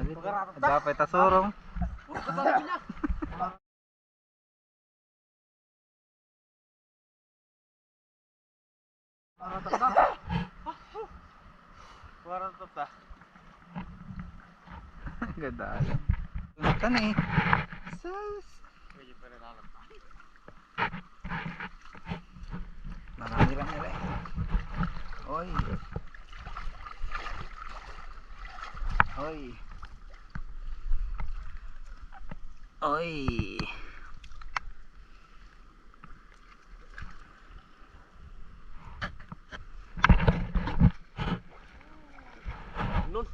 Dapat tasurong. Ganda lang. Tuntan eh. Sus. Marami lang nila eh. Oy. Oy. Oy. Nun.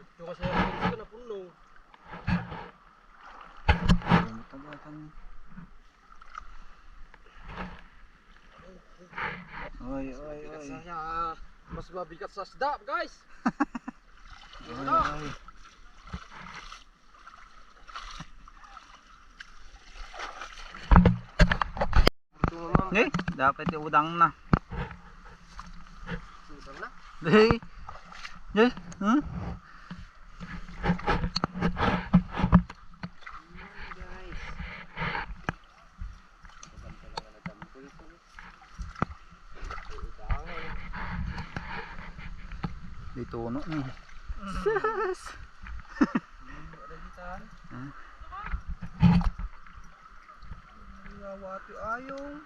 Ito kasi ang pinis ko na puno. Oy, oy, oy. Mas mabigat sa isda, guys. Oy, oy. Eh, dapat udang na. Udang na? Hey. Yes, huh? Guys. Dito no ni. Sus. Wati ayong.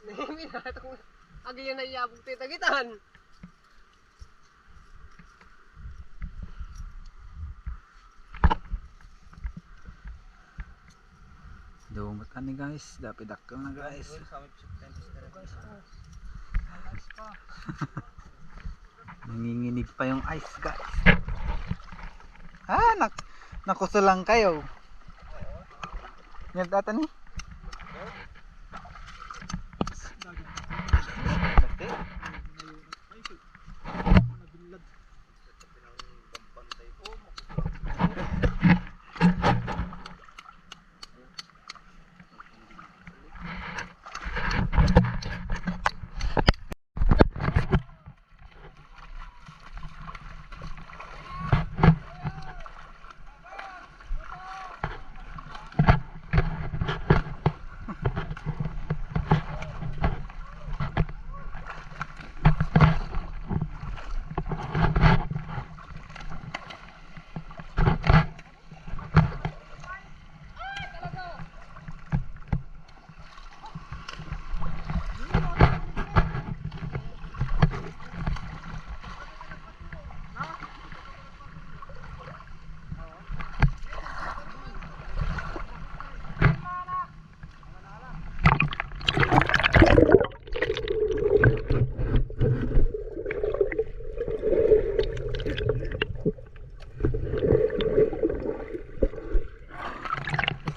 Nemi na ito. Agi yan na iyabog titagitan. Dumot ka ni guys, dapat dakkel na guys. Nanginginig pa yung ice guys. Ah, nakusulang kayo. Yan data ni.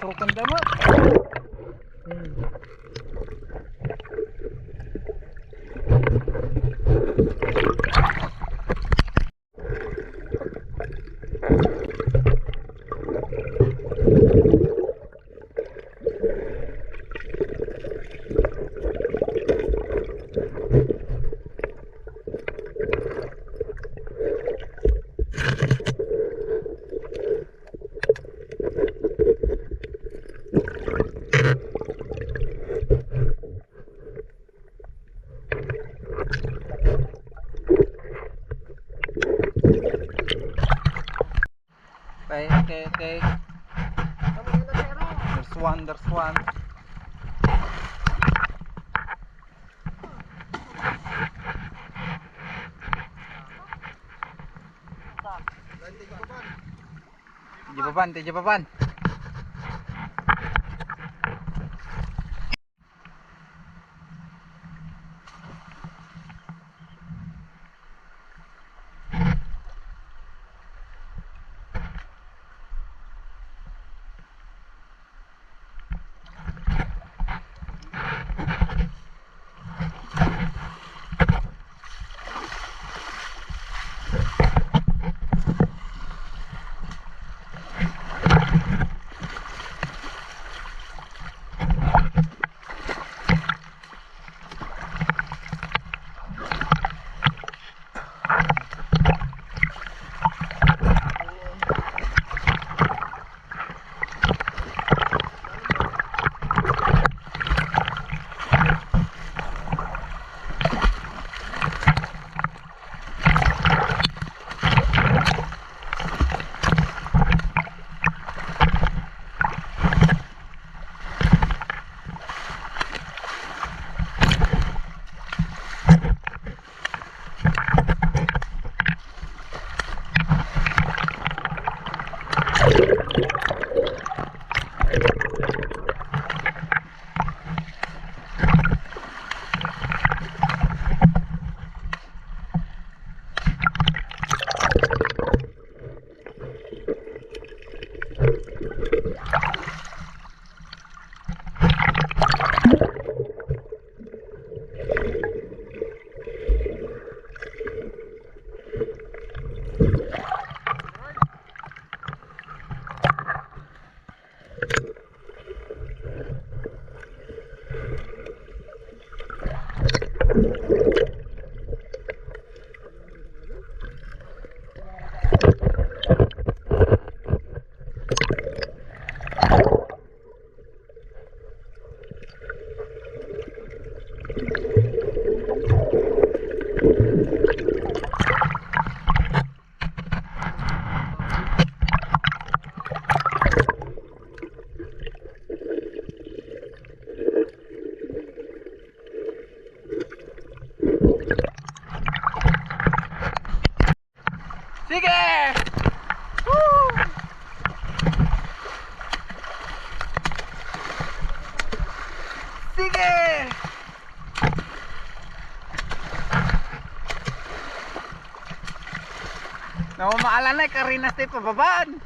Surukan damat. Okay. There's one. Tiga papan. Sige! Woo! Sige! Namamaalan na, karinas tayo pababaan.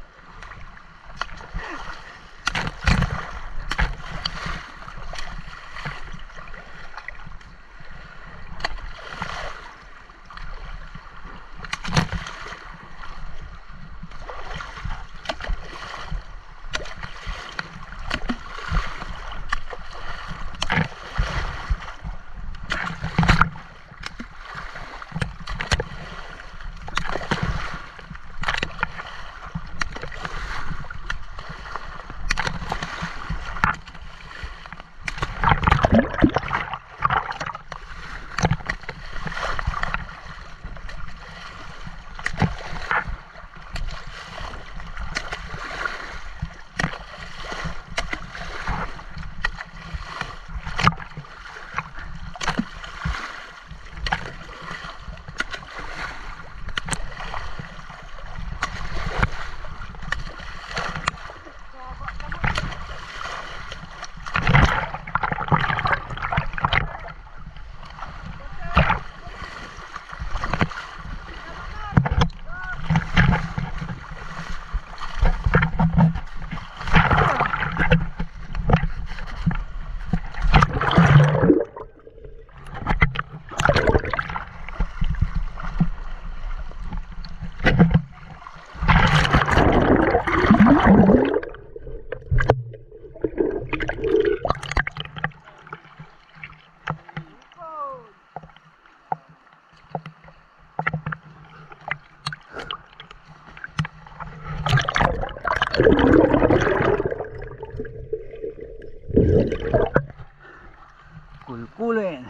Kulkulin.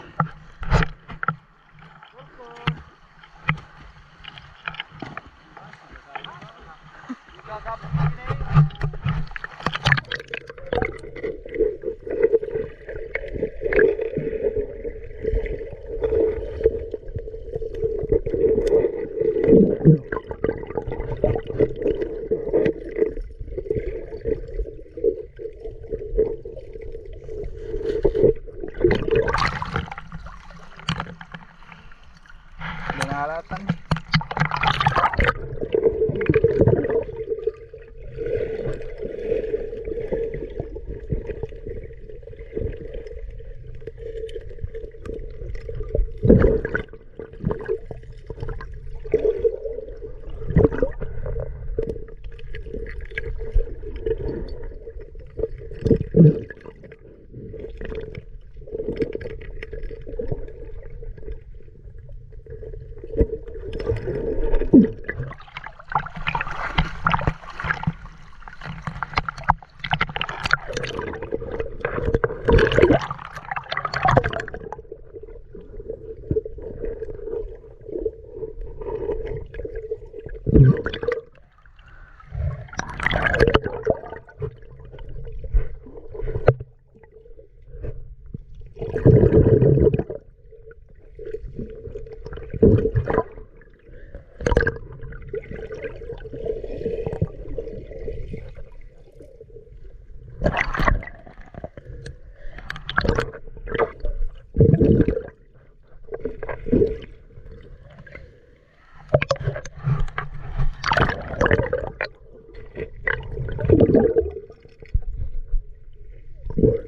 Dinalatan.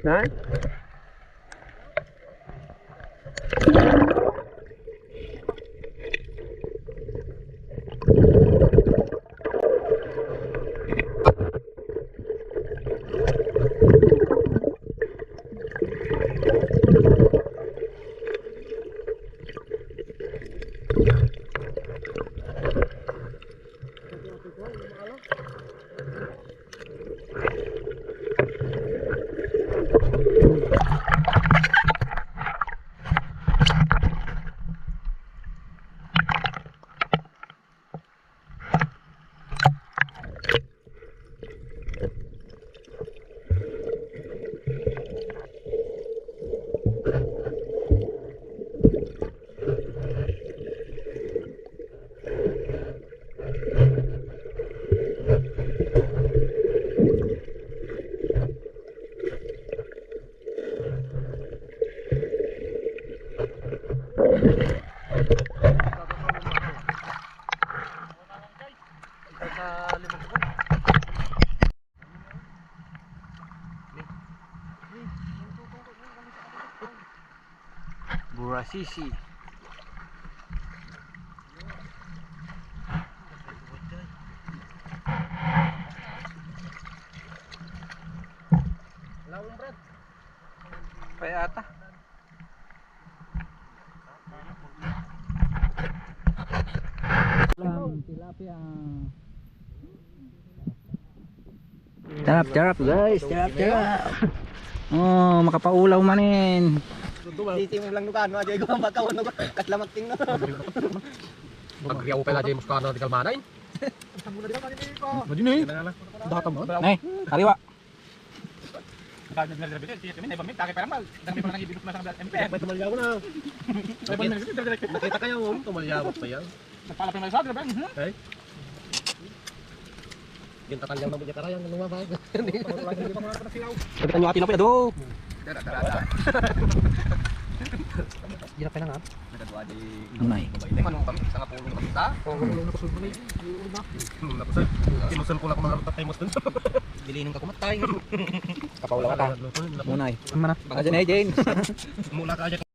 Ha? Burasisi. Lawang Brad. Kaya ata. Tilapia. Charap guys, charap. Oh, makapaulaw manin. Dito mo lang nukan, aja ko ang bakaw no katlamak ting no. Pagriyaw pala dyan muskano di kalmanay. Madi ni. Datang mo. Nay, kariwa. Nakita kayo, tumalyawat pa yan. Ay. Yung tatalyaw na mo niya karayang lumabay. Sabitan nyo atin na po na do. Hirap ka na nga. Nay. Anong kami? Sa nga pulong kami ta? Sinusun ko lang kung mga tatay mo dun. Bilinin ka kumatay. Munay. Mana? Baka dyan eh, Jane. Mula ka dyan.